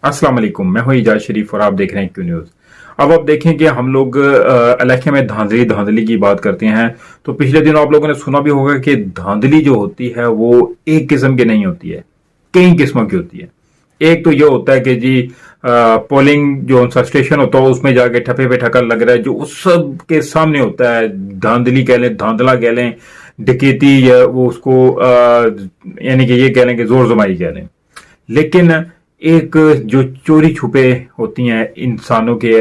अस्सलाम वालेकुम, मैं हूं इजाज शरीफ और आप देख रहे हैं क्यू न्यूज। अब आप देखें कि हम लोग इलेक्शन में धांधली धांधली की बात करते हैं। तो पिछले दिनों आप लोगों ने सुना भी होगा कि धांधली जो होती है वो एक किस्म की नहीं होती है, कई किस्मों की होती है। एक तो ये होता है कि जी पोलिंग जो सा स्टेशन होता है उसमें जाके ठप्पे पे ठक्कर लग रहा है, जो उस सब के सामने होता है। धांधली कह लें, धांधला कह लें, डकैती, या वो उसको यानी कि ये कह लें कि जोर जमाई कह लें। लेकिन एक जो चोरी छुपे होती हैं इंसानों के,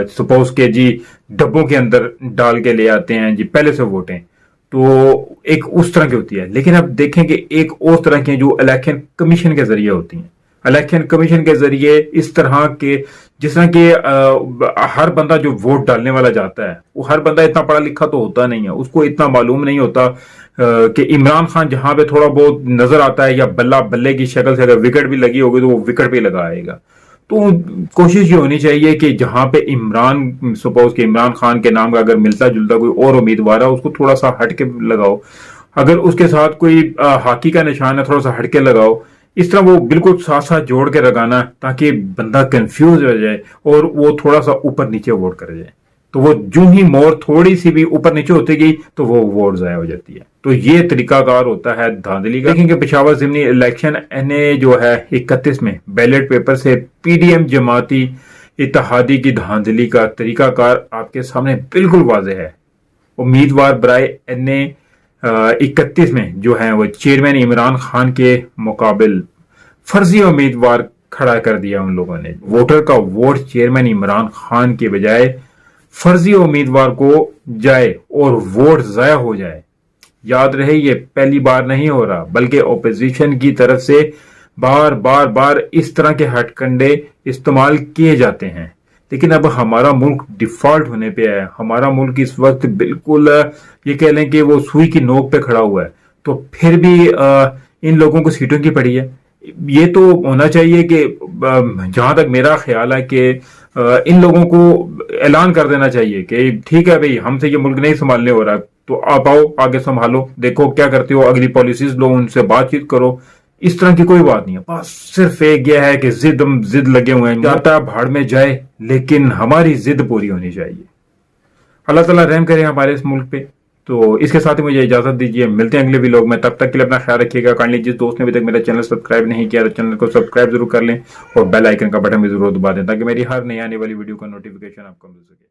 सपोज के जी डब्बों के अंदर डाल के ले आते हैं जी पहले से वोटें, तो एक उस तरह की होती है। लेकिन अब देखें कि एक और तरह की जो इलेक्शन कमीशन के जरिए होती हैं। इलेक्शन कमीशन के जरिए इस तरह के, जिस तरह के हर बंदा जो वोट डालने वाला जाता है वो हर बंदा इतना पढ़ा लिखा तो होता नहीं है, उसको इतना मालूम नहीं होता कि इमरान खान जहां पे थोड़ा बहुत नजर आता है या बल्ला बल्ले की शक्ल से अगर विकेट भी लगी होगी तो वो विकेट पे लगाएगा। तो कोशिश ये होनी चाहिए कि जहां पे इमरान, सपोज कि इमरान खान के नाम का अगर मिलता जुलता कोई और उम्मीदवार है उसको थोड़ा सा हटके लगाओ। अगर उसके साथ कोई हॉकी का निशान है थोड़ा सा हटके लगाओ। इस तरह वो बिल्कुल साथ साथ जोड़ के लगाना ताकि बंदा कंफ्यूज हो जाए और वो थोड़ा सा ऊपर नीचे वोट कर जाए। तो वो जो ही मोर थोड़ी सी भी ऊपर नीचे होती गई तो वो वोट जाया हो जाती है। तो ये तरीकाकार होता है धांधली का। देखेंगे पेशावर जिमनी इलेक्शन ने जो है 31 में बैलेट पेपर से पीडीएम जमाती इत्तेहादी की धांधली का तरीकाकार आपके सामने बिल्कुल वाज़ेह है। उम्मीदवार बराए ने 31 में जो है वो चेयरमैन इमरान खान के मुकाबिल फर्जी उम्मीदवार खड़ा कर दिया। उन लोगों ने वोटर का वोट चेयरमैन इमरान खान के बजाय फर्जी उम्मीदवार को जाए और वोट जाया हो जाए। याद रहे ये पहली बार नहीं हो रहा, बल्कि ओपोजिशन की तरफ से बार बार बार इस तरह के हथकंडे इस्तेमाल किए जाते हैं। लेकिन अब हमारा मुल्क डिफॉल्ट होने पे है। हमारा मुल्क इस वक्त बिल्कुल ये कह लें कि वो सुई की नोक पे खड़ा हुआ है। तो फिर भी इन लोगों को सीटों की पड़ी है। ये तो होना चाहिए कि जहां तक मेरा ख्याल है कि इन लोगों को ऐलान कर देना चाहिए कि ठीक है भाई, हमसे ये मुल्क नहीं संभालने हो रहा, तो आप आओ आगे संभालो, देखो क्या करते हो, अगली पॉलिसीज लो, उनसे बातचीत करो। इस तरह की कोई बात नहीं है। बस सिर्फ एक यह है कि जिद लगे हुए हैं, जाता भाड़ में जाए, लेकिन हमारी जिद पूरी होनी चाहिए। अल्लाह ताला रहम करे हमारे इस मुल्क पे। तो इसके साथ ही मुझे इजाजत दीजिए, मिलते हैं अगले व्लॉग में। तब तक के लिए अपना ख्याल रखिएगा। काइंडली जिस दोस्त ने अभी तक मेरा चैनल सब्सक्राइब नहीं किया तो चैनल को सब्सक्राइब जरूर कर लें और बेल आइकन का बटन भी जरूर दबा दें ताकि मेरी हर नई आने वाली वीडियो का नोटिफिकेशन आपको मिल सके।